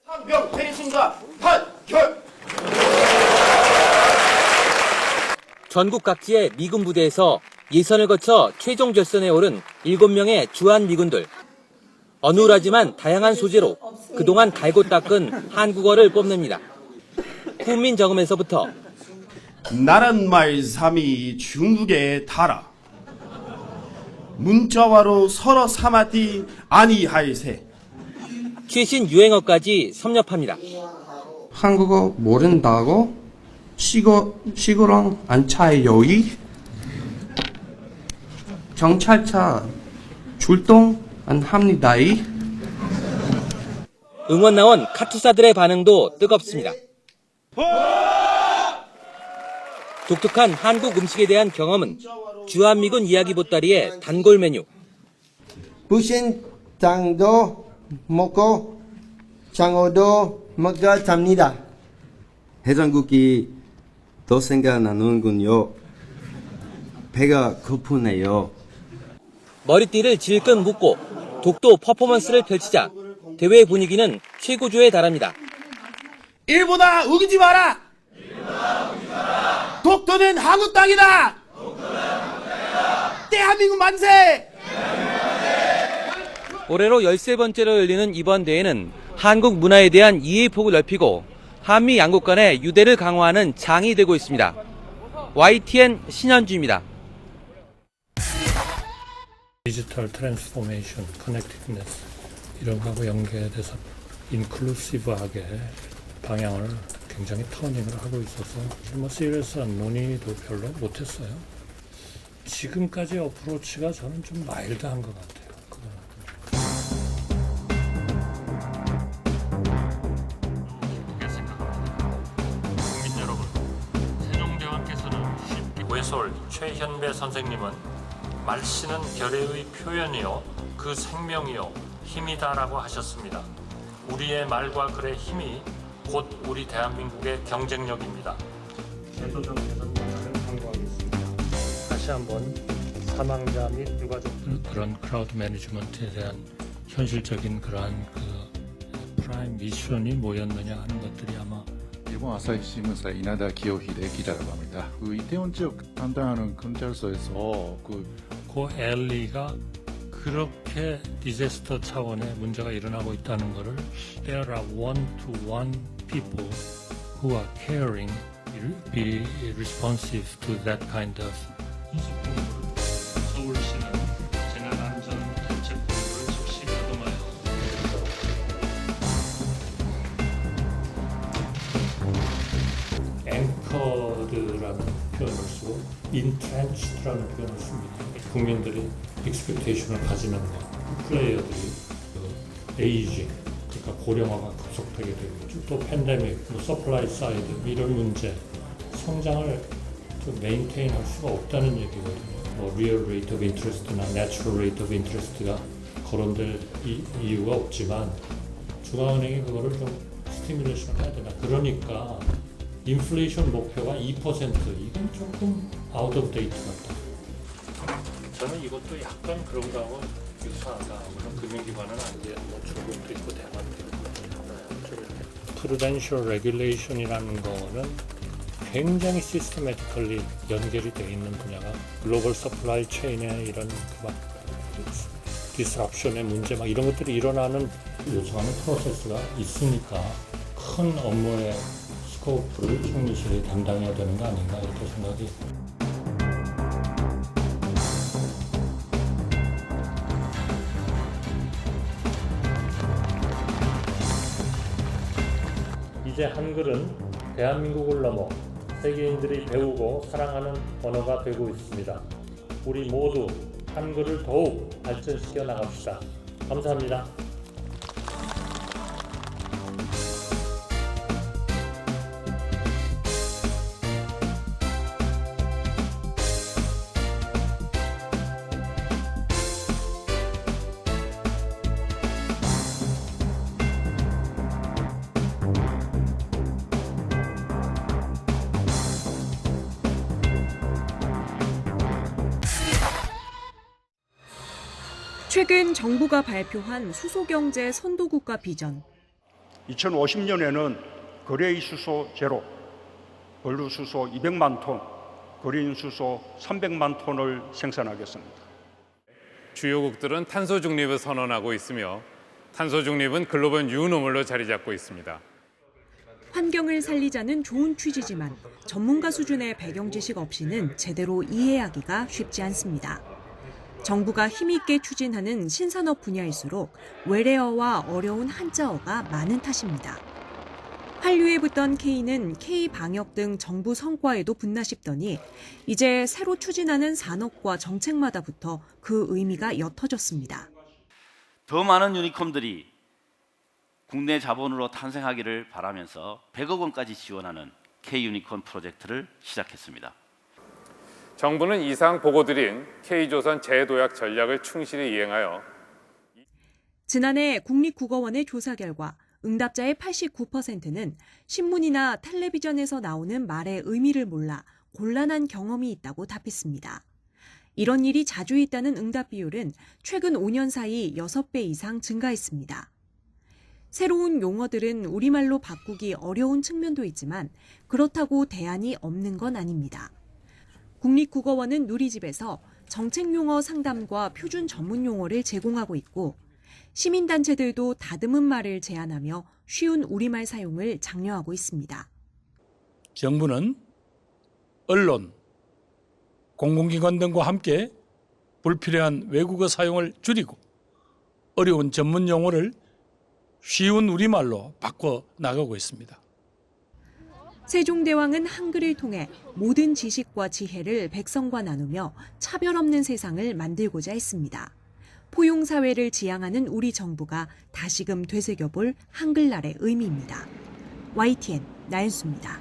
상병 배신자 판결. 전국 각지의 미군 부대에서 예선을 거쳐 최종 결선에 오른 7명의 주한미군들. 어눌하지만 다양한 소재로 그동안 갈고 닦은 한국어를 뽐냅니다. 훈민정음에서부터 나란 말 3이 중국에 달아 문자와로 서로 삼았디 아니할세. 최신 유행어까지 섭렵합니다. 한국어 모른다고? 시고랑 안 차요이? 경찰차 출동 안 합니다이? 응원 나온 카투사들의 반응도 뜨겁습니다. 독특한 한국 음식에 대한 경험은 주한미군 이야기 보따리의 단골 메뉴. 부신 장도 먹고 장어도 먹어 잡니다. 해장국이 더 생각나는군요. 배가 고프네요. 머리띠를 질끈 묶고 독도 퍼포먼스를 펼치자 대회 분위기는 최고조에 달합니다. 일본아 우기지 마라. 독도는 한국 땅이다. 대한민국 만세. 올해로 13번째로 열리는 이번 대회는 한국 문화에 대한 이해의 폭을 넓히고 한미 양국 간의 유대를 강화하는 장이 되고 있습니다. YTN 신현주입니다. 디지털 트랜스포메이션, 커넥티드네스 이런 거하고 연계돼서 인클루시브하게 방향을 굉장히 터닝을 하고 있어서 뭐 시리어스한 논의도 별로 못했어요. 지금까지 어프로치가 저는 좀 마일드한 것 같아요. 국민 여러분, 세종대왕께서는 외솔 최현배 선생님은 말씨는 결의의 표현이요 그 생명이요 힘이다라고 하셨습니다. 우리의 말과 글의 힘이 곧 우리 대한민국의 경쟁력입니다. 제도적 개선 문화를 강구하겠습니다. 다시 한번 사망자 및 유가족들 그런 크라우드 매니지먼트에 대한 현실적인 그러한 그 프라임 미션이 뭐였느냐 하는 것들이 아마 일본 아사히 신문사 이나다 기요히데 기자라고 합니다. 그 이태원 지역 담당하는 경찰서에서 그 엘리가 그렇게 디자스터 차원의 문제가 일어나고 있다는 것을 There are one-to-one people who are caring, be responsive to that kind of 서울시는 재난안전대책본부를 즉시 가동하여 anchored라는 표현을 쓰고 entrenchéd라는 표현을 씁니다. 국민들이 익스펙테이션을 가지는 것, 플레이어들이 그 에이징, 그러니까 고령화가 급속되게 되고 또 팬데믹, 서플라이 사이드 이런 문제, 성장을 메인테인할 수가 없다는 얘기거든요. 리얼 레이트 오브 인트레스트나 내추럴 레이트 오브 인트레스트가 거론될 이유가 없지만 중앙은행이 그거를 좀 스티뮬레이션을 해야 되나. 그러니까 인플레이션 목표가 2%, 이건 조금 아웃 오브 데이트 같다. 저는 이것도 약간 그런 거하고 유사하다. 물론 금융기관은 아닌데 뭐 중국도 있고 대만도 있고. 프루덴셜 레귤레이션이라는 거는 굉장히 시스테매티컬리 연결이 되어 있는 분야가 글로벌 서플라이 체인의 이런 막 디스럽션의 문제 막 이런 것들이 일어나는 요청하는 프로세스가 있으니까 큰 업무의 스코프를 총리실이 담당해야 되는 거 아닌가 이렇게 생각이. 이제 한글은 대한민국을 넘어 세계인들이 배우고 사랑하는 언어가 되고 있습니다. 우리 모두 한글을 더욱 발전시켜 나갑시다. 감사합니다. 최근 정부가 발표한 수소경제 선도국가 비전. 2050년에는 거래의 수소 제로, 원료 수소 200만 톤, 그린 수소 300만 톤을 생산하겠습니다. 주요국들은 탄소 중립을 선언하고 있으며 탄소 중립은 글로벌 뉴노멀로 자리 잡고 있습니다. 환경을 살리자는 좋은 취지지만 전문가 수준의 배경 지식 없이는 제대로 이해하기가 쉽지 않습니다. 정부가 힘있게 추진하는 신산업 분야일수록 외래어와 어려운 한자어가 많은 탓입니다. 한류에 붙던 K는 K방역 등 정부 성과에도 붙나 싶더니 이제 새로 추진하는 산업과 정책마다부터 그 의미가 옅어졌습니다. 더 많은 유니콘들이 국내 자본으로 탄생하기를 바라면서 100억 원까지 지원하는 K유니콘 프로젝트를 시작했습니다. 정부는 이상 보고드린 K조선 재도약 전략을 충실히 이행하여 지난해 국립국어원의 조사 결과 응답자의 89%는 신문이나 텔레비전에서 나오는 말의 의미를 몰라 곤란한 경험이 있다고 답했습니다. 이런 일이 자주 있다는 응답 비율은 최근 5년 사이 6배 이상 증가했습니다. 새로운 용어들은 우리말로 바꾸기 어려운 측면도 있지만 그렇다고 대안이 없는 건 아닙니다. 국립국어원은 누리집에서 정책 용어 상담과 표준 전문 용어를 제공하고 있고 시민단체들도 다듬은 말을 제안하며 쉬운 우리말 사용을 장려하고 있습니다. 정부는 언론, 공공기관 등과 함께 불필요한 외국어 사용을 줄이고 어려운 전문 용어를 쉬운 우리말로 바꿔 나가고 있습니다. 세종대왕은 한글을 통해 모든 지식과 지혜를 백성과 나누며 차별 없는 세상을 만들고자 했습니다. 포용사회를 지향하는 우리 정부가 다시금 되새겨볼 한글날의 의미입니다. YTN 나연수입니다.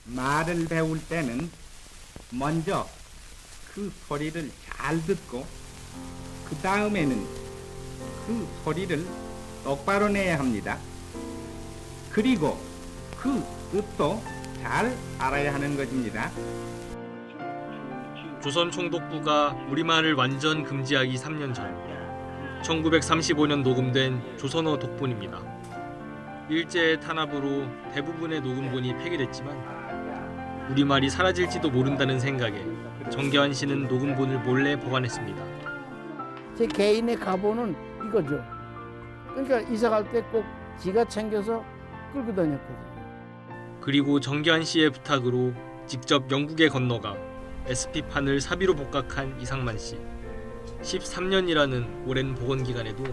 말을 배울 때는 먼저 그 소리를 잘 듣고 그 다음에는 그 소리를 똑바로 내야 합니다. 그리고 그 뜻도 잘 알아야 하는 것입니다. 조선 총독부가 우리말을 완전 금지하기 3년 전 1935년 녹음된 조선어 독본입니다. 일제의 탄압으로 대부분의 녹음본이 폐기됐지만 우리말이 사라질지도 모른다는 생각에 정겨한 씨는 녹음본을 몰래 보관했습니다. 제 개인의 가보는 이거죠. 그러니까 이사 갈 때 꼭 지가 챙겨서 끌고 다녔거든요. 그리고 정겨한 씨의 부탁으로 직접 영국에 건너가 SP판을 사비로 복각한 이상만 씨. 13년이라는 오랜 복원 기간에도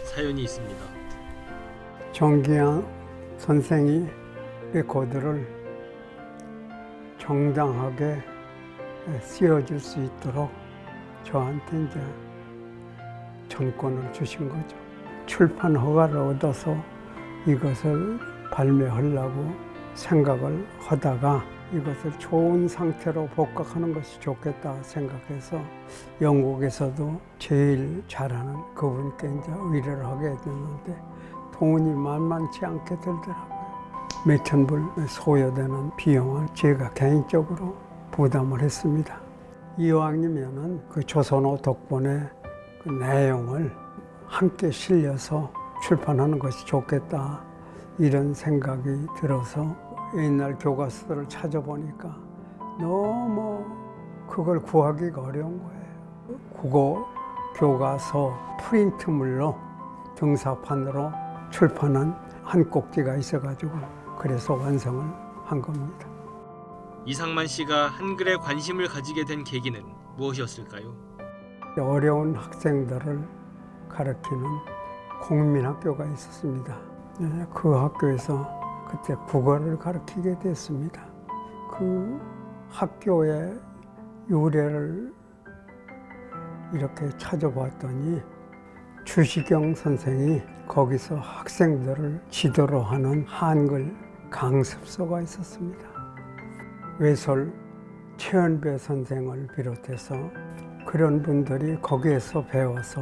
사연이 있습니다. 정기한 선생이 레코드를 정당하게 씌워줄 수 있도록 저한테 이제 전권을 주신 거죠. 출판 허가를 얻어서 이것을 발매하려고 생각을 하다가 이것을 좋은 상태로 복각하는 것이 좋겠다 생각해서 영국에서도 제일 잘하는 그분께 이제 의뢰를 하게 됐는데 돈이 만만치 않게 들더라고요. 몇천 불 소요되는 비용을 제가 개인적으로 부담을 했습니다. 이왕이면은 그 조선어 독본의 그 내용을 함께 실려서 출판하는 것이 좋겠다 이런 생각이 들어서 옛날 교과서를 찾아보니까 너무 그걸 구하기가 어려운 거예요. 국어 교과서 프린트물로 등사판으로 출판한 한 꼭지가 있어가지고 그래서 완성을 한 겁니다. 이상만 씨가 한글에 관심을 가지게 된 계기는 무엇이었을까요? 어려운 학생들을 가르치는 공민학교가 있었습니다. 그 학교에서 그때 국어를 가르치게 됐습니다. 그 학교의 유래를 이렇게 찾아봤더니 주시경 선생이 거기서 학생들을 지도로 하는 한글 강습소가 있었습니다. 외솔 최연배 선생을 비롯해서 그런 분들이 거기에서 배워서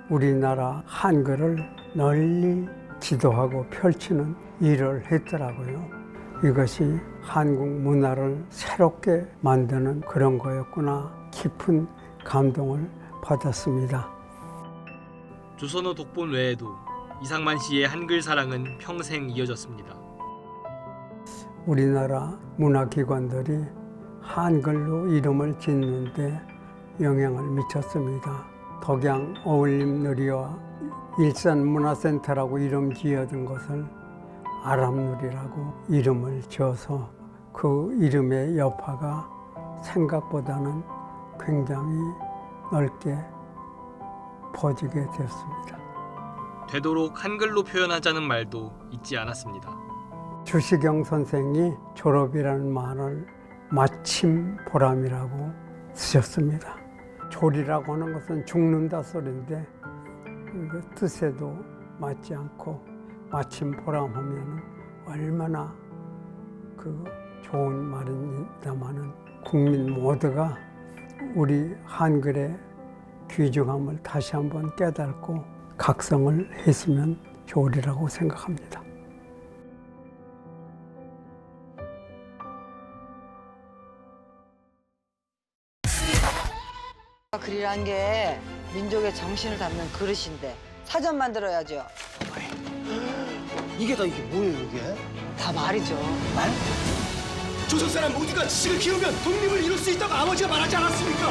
우리나라 한글을 널리 지도하고 펼치는 일을 했더라고요. 이것이 한국 문화를 새롭게 만드는 그런 거였구나 깊은 감동을 받았습니다. 조선어 독본 외에도 이상만 씨의 한글 사랑은 평생 이어졌습니다. 우리나라 문화기관들이 한글로 이름을 짓는데 영향을 미쳤습니다. 덕양 어울림누리와 일산문화센터라고 이름 지어둔 것을 아람누리라고 이름을 지어서 그 이름의 여파가 생각보다는 굉장히 넓게 퍼지게 되었습니다. 되도록 한글로 표현하자는 말도 잊지 않았습니다. 주시경 선생이 졸업이라는 말을 마침 보람이라고 쓰셨습니다. 졸이라고 하는 것은 죽는다 소리인데 그 뜻에도 맞지 않고 마침 보람하면 얼마나 그 좋은 말입니다마는 국민 모두가 우리 한글의 귀중함을 다시 한번 깨닫고 각성을 했으면 좋으리라고 생각합니다. 글이란 게 민족의 정신을 담는 그릇인데 사전 만들어야죠. 이게 뭐예요, 이게? 다 말이죠. 말? 조선 사람 모두가 지식을 키우면 독립을 이룰 수 있다고 아버지가 말하지 않았습니까?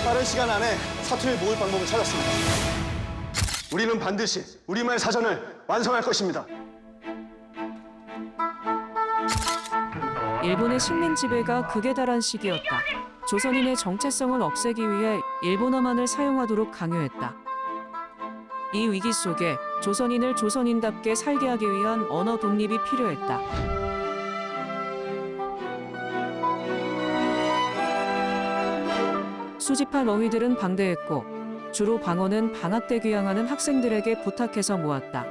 빠른 시간 안에 사투리를 모을 방법을 찾았습니다. 우리는 반드시 우리말 사전을 완성할 것입니다. 일본의 식민 지배가 극에 달한 시기였다. 조선인의 정체성을 없애기 위해 일본어만을 사용하도록 강요했다. 이 위기 속에 조선인을 조선인답게 살게 하기 위한 언어 독립이 필요했다. 수집한 어휘들은 방대했고 주로 방언은 방학 때 귀향하는 학생들에게 부탁해서 모았다.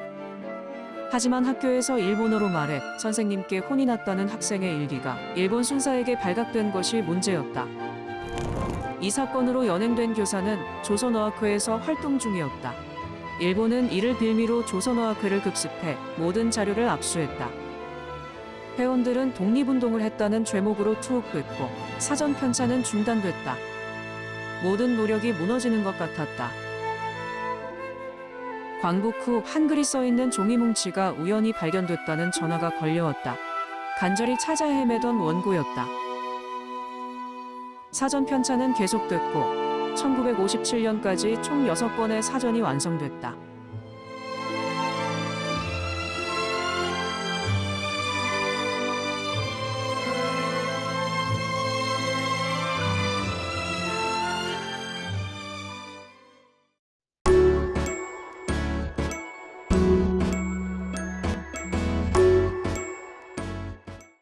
하지만 학교에서 일본어로 말해 선생님께 혼이 났다는 학생의 일기가 일본 순사에게 발각된 것이 문제였다. 이 사건으로 연행된 교사는 조선어학회에서 활동 중이었다. 일본은 이를 빌미로 조선어학회를 급습해 모든 자료를 압수했다. 회원들은 독립운동을 했다는 죄목으로 투옥됐고 사전 편찬은 중단됐다. 모든 노력이 무너지는 것 같았다. 광복 후 한글이 써있는 종이 뭉치가 우연히 발견됐다는 전화가 걸려왔다. 간절히 찾아 헤매던 원고였다. 사전 편찬은 계속됐고 1957년까지 총 6권의 사전이 완성됐다.